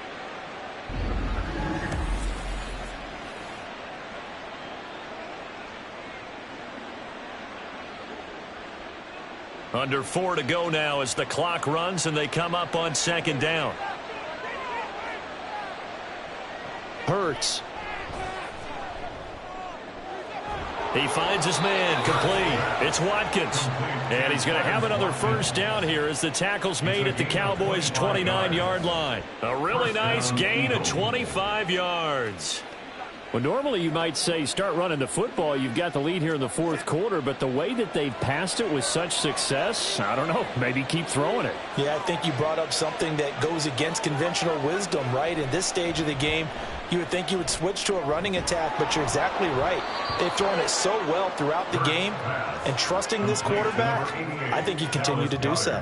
Under 4 to go now as the clock runs and they come up on 2nd down. Hurts. He finds his man, complete. It's Watkins. And he's going to have another first down here as the tackle's made at the Cowboys' 29-yard line. A really nice gain of 25 yards. Well, normally you might say start running the football. You've got the lead here in the 4th quarter, but the way that they've passed it with such success, I don't know, maybe keep throwing it. Yeah, I think you brought up something that goes against conventional wisdom, right? In this stage of the game, you would think you would switch to a running attack, but you're exactly right. They've thrown it so well throughout the game, and trusting this quarterback, I think you continue to do so.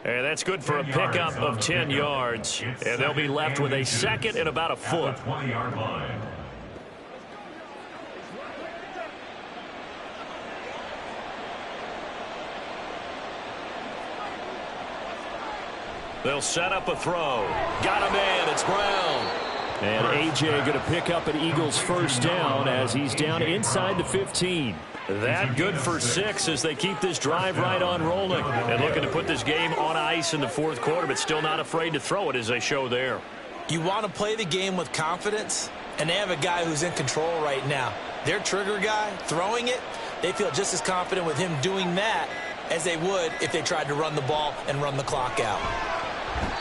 And that's good for a pickup of 10 yards, and they'll be left with a 2nd and about a foot. 20-yard line. They'll set up a throw. Got a man. It's Brown. And A.J. going to pick up an Eagles first down as he's down inside the 15. That good for 6 as they keep this drive right on rolling. And looking to put this game on ice in the 4th quarter, but still not afraid to throw it as they show there. You want to play the game with confidence, and they have a guy who's in control right now. Their trigger guy, throwing it, they feel just as confident with him doing that as they would if they tried to run the ball and run the clock out.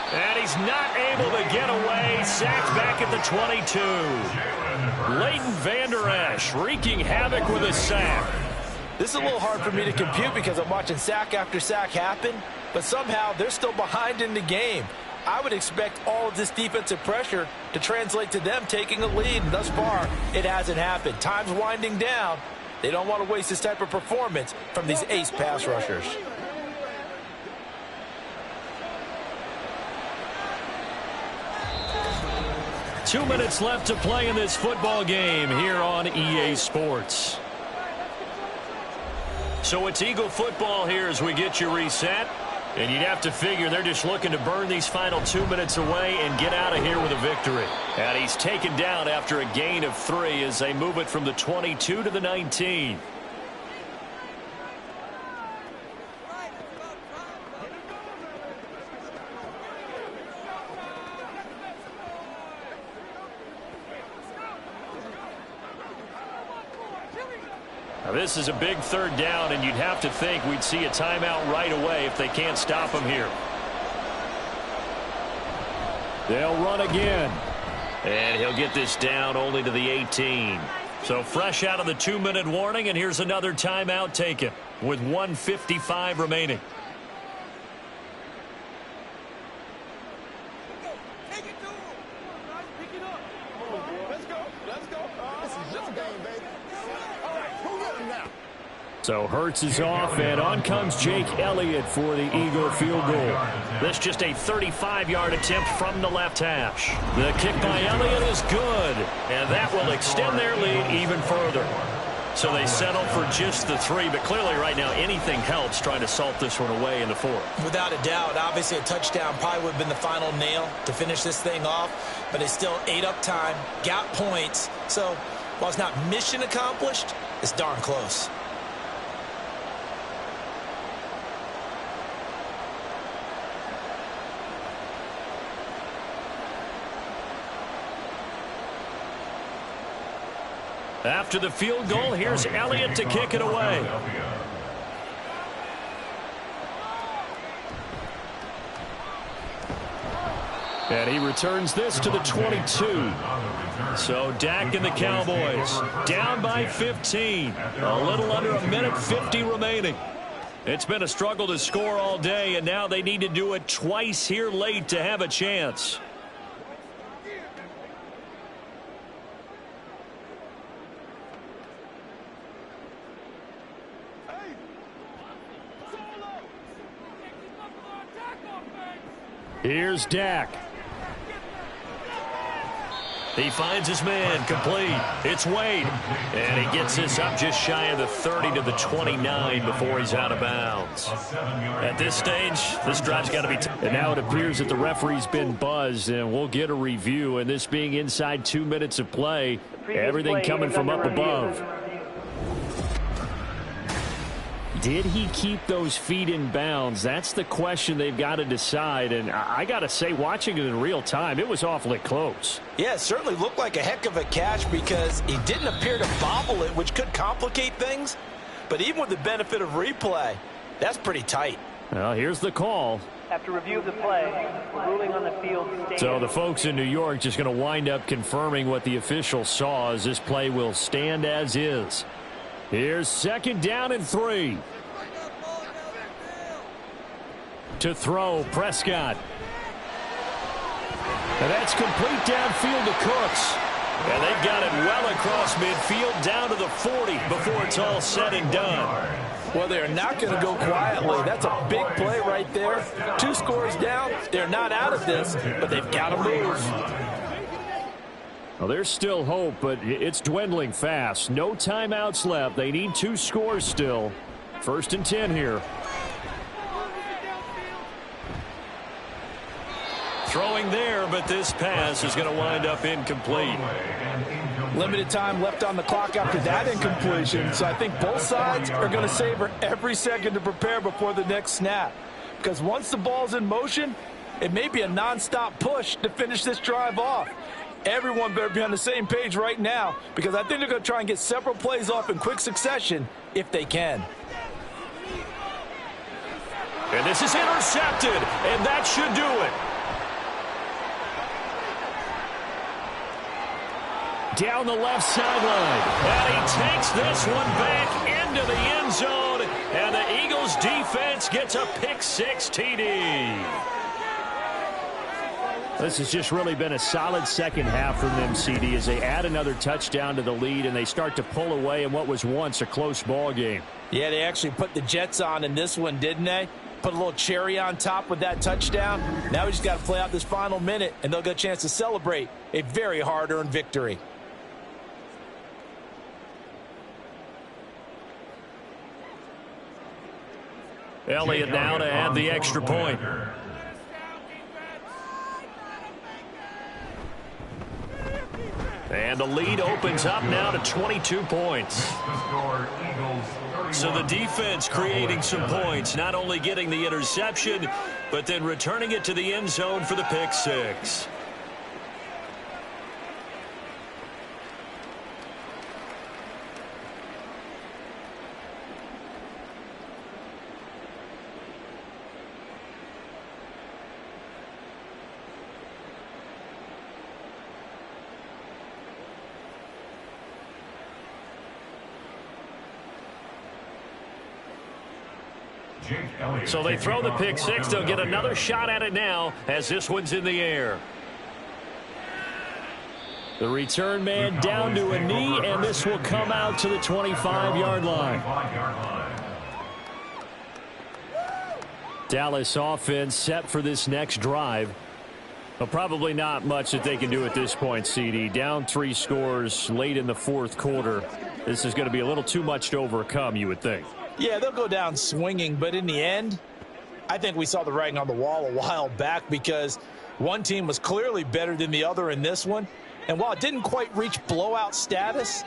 And he's not able to get away. Sacked back at the 22. Leighton Vander Esch wreaking havoc with a sack. This is a little hard for me to compute because I'm watching sack after sack happen, but somehow they're still behind in the game. I would expect all of this defensive pressure to translate to them taking a lead, and thus far, it hasn't happened. Time's winding down. They don't want to waste this type of performance from these ace pass rushers. Two minutes left to play in this football game here on EA Sports. So it's Eagle football here as we get you reset. And you'd have to figure they're just looking to burn these final 2 minutes away and get out of here with a victory. And he's taken down after a gain of 3 as they move it from the 22 to the 19. Now this is a big 3rd down, and you'd have to think we'd see a timeout right away if they can't stop him here. They'll run again. And he'll get this down only to the 18. So fresh out of the 2-minute warning, and here's another timeout taken with 1:55 remaining. So Hurts is off, and on comes Jake Elliott for the Eagle field goal. This just a 35-yard attempt from the left hash. The kick by Elliott is good, and that will extend their lead even further. So they settle for just the 3, but clearly right now anything helps trying to salt this one away in the 4th. Without a doubt, obviously a touchdown probably would have been the final nail to finish this thing off, but they still ate up time, got points. So while it's not mission accomplished, it's darn close. After the field goal, here's Elliott to kick it away. And he returns this to the 22. So Dak and the Cowboys down by 15. A little under a minute 50 remaining. It's been a struggle to score all day, and now they need to do it twice here late to have a chance. Here's Dak. He finds his man, complete. It's Wade. And he gets this up just shy of the 30 to the 29 before he's out of bounds. At this stage, this drive's got to be... And now it appears that the referee's been buzzed, and we'll get a review. And this being inside 2 minutes of play, everything coming from up above. Did he keep those feet in bounds? That's the question they've got to decide. And I got to say, watching it in real time, it was awfully close. Yeah, it certainly looked like a heck of a catch because he didn't appear to bobble it, which could complicate things. But even with the benefit of replay, that's pretty tight. Well, here's the call. After review of the play, ruling on the field stands. So the folks in New York just going to wind up confirming what the official saw, as this play will stand as is. Here's 2nd down and 3. To throw, Prescott. And that's complete downfield to Cooks. And they've got it well across midfield down to the 40 before it's all said and done. Well, they're not going to go quietly. That's a big play right there. 2 scores down. They're not out of this, but they've got to move. Well, there's still hope, but it's dwindling fast. No timeouts left. They need 2 scores still. 1st and 10 here. Throwing there, but this pass is going to wind up incomplete. Limited time left on the clock after that incompletion, so I think both sides are going to savor every second to prepare before the next snap. Because once the ball's in motion, it may be a nonstop push to finish this drive off. Everyone better be on the same page right now, because I think they're going to try and get several plays off in quick succession if they can. And this is intercepted, and that should do it. Down the left sideline, and he takes this one back into the end zone, and the Eagles defense gets a pick-6 TD. This has just really been a solid second half from them, CD, as they add another touchdown to the lead and they start to pull away in what was once a close ball game. Yeah, they actually put the Jets on in this one, didn't they? Put a little cherry on top with that touchdown. Now we just got to play out this final minute, and they'll get a chance to celebrate a very hard-earned victory. Elliott now to add the extra point. And the lead opens up now to 22 points. So the defense creating some points, not only getting the interception, but then returning it to the end zone for the pick-6. So they throw the pick-6. They'll get another shot at it now as this one's in the air. The return man down to a knee, and this will come out to the 25-yard line. Dallas offense set for this next drive. Well, probably not much that they can do at this point, CD. Down 3 scores late in the fourth quarter. This is going to be a little too much to overcome, you would think. Yeah, they'll go down swinging, but in the end, I think we saw the writing on the wall a while back because one team was clearly better than the other in this one. And while it didn't quite reach blowout status,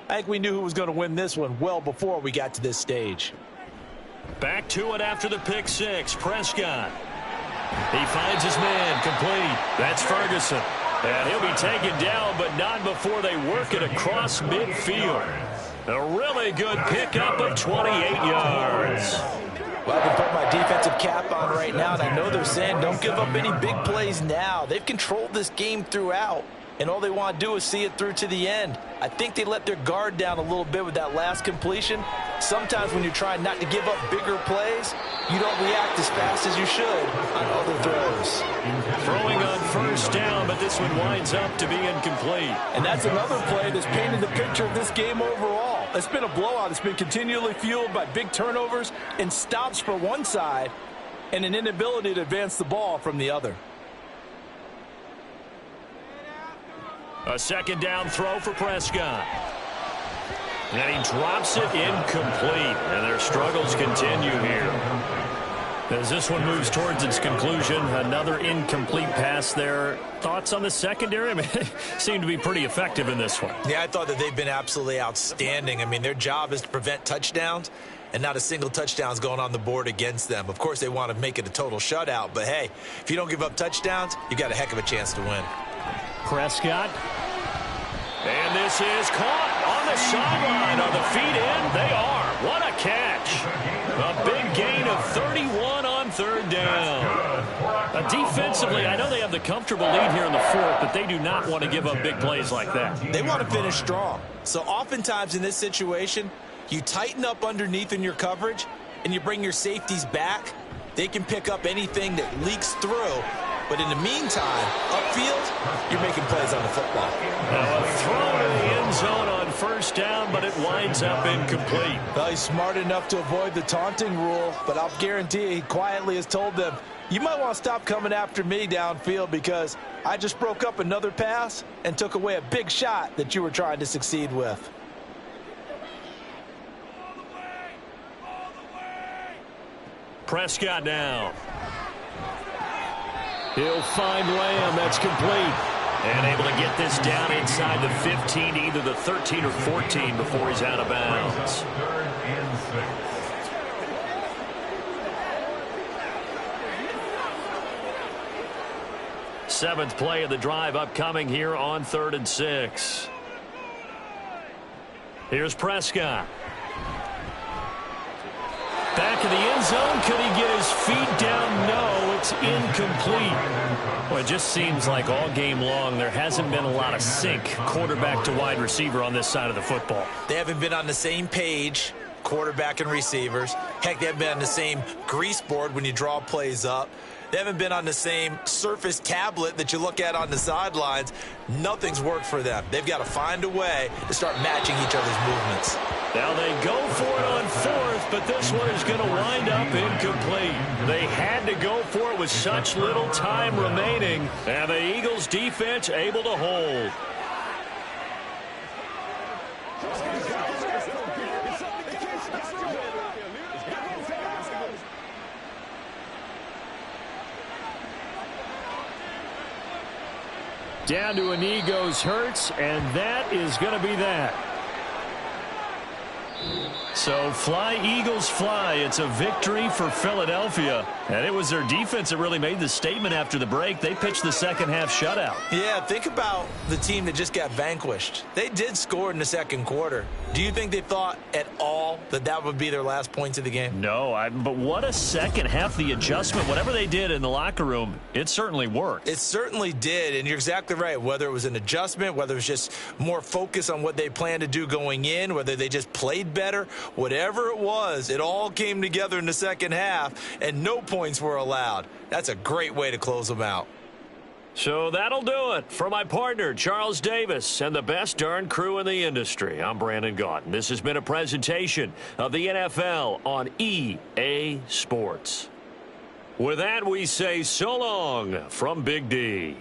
I think we knew who was going to win this one well before we got to this stage. Back to it after the pick six. Prescott. He finds his man complete. That's Ferguson. And he'll be taken down, but not before they work it across midfield. A really good pickup of 28 yards. Well, I can put my defensive cap on right now, and I know they're saying don't give up any big plays now. They've controlled this game throughout, and all they want to do is see it through to the end. I think they let their guard down a little bit with that last completion. Sometimes when you're trying not to give up bigger plays, you don't react as fast as you should on other throws. Throwing on first down, but this one winds up to be incomplete. And that's another play that's painted the picture of this game overall. It's been a blowout. It's been continually fueled by big turnovers and stops for one side and an inability to advance the ball from the other. A second down throw for Prescott. And he drops it incomplete. And their struggles continue here. As this one moves towards its conclusion, another incomplete pass there. Thoughts on the secondary? I mean, they seem to be pretty effective in this one. Yeah, I thought that they've been absolutely outstanding. I mean, their job is to prevent touchdowns, and not a single touchdown is going on the board against them. Of course, they want to make it a total shutout, but hey, if you don't give up touchdowns, you got a heck of a chance to win. Prescott. And this is caught on the sideline. Are the feet in? They are. What a catch. A big gain of 31 on third down. Defensively, I know they have the comfortable lead here in the fourth, but they do not want to give up big plays like that. They want to finish strong. So oftentimes in this situation, you tighten up underneath in your coverage, and you bring your safeties back. They can pick up anything that leaks through. But in the meantime, upfield, you're making plays on the football. Now a throw to the end zone on first down, but it winds up incomplete. Well, he's smart enough to avoid the taunting rule, but I'll guarantee he quietly has told them, you might want to stop coming after me downfield because I just broke up another pass and took away a big shot that you were trying to succeed with. Prescott now. He'll find Lamb. That's complete. And able to get this down inside the 15, either the 13 or 14 before he's out of bounds. 3rd and 6. 7th play of the drive upcoming here on 3rd and 6. Here's Prescott. Back in the end zone. Could he get his feet down? No, it's incomplete. Well, it just seems like all game long there hasn't been a lot of sync quarterback to wide receiver on this side of the football. They haven't been on the same page, quarterback and receivers. Heck, they haven't been on the same grease board when you draw plays up. They haven't been on the same Surface tablet that you look at on the sidelines. Nothing's worked for them. They've got to find a way to start matching each other's movements. Now they go for it on 4th, but this one is going to wind up incomplete. They had to go for it with such little time remaining, and the Eagles defense able to hold. Down to a knee goes Hurts, and that is going to be that. So fly, Eagles, fly. It's a victory for Philadelphia. And it was their defense that really made the statement after the break. They pitched the second half shutout. Yeah, think about the team that just got vanquished. They did score in the second quarter. Do you think they thought at all that that would be their last points of the game? No, but what a second half. The adjustment, whatever they did in the locker room, it certainly worked. It certainly did, and you're exactly right. Whether it was an adjustment, whether it was just more focus on what they planned to do going in, whether they just played better, whatever it was, it all came together in the second half, and no points were allowed. That's a great way to close them out. So that'll do it. For my partner, Charles Davis, and the best darn crew in the industry, I'm Brandon Gaudin. This has been a presentation of the NFL on EA Sports. With that, we say so long from Big D.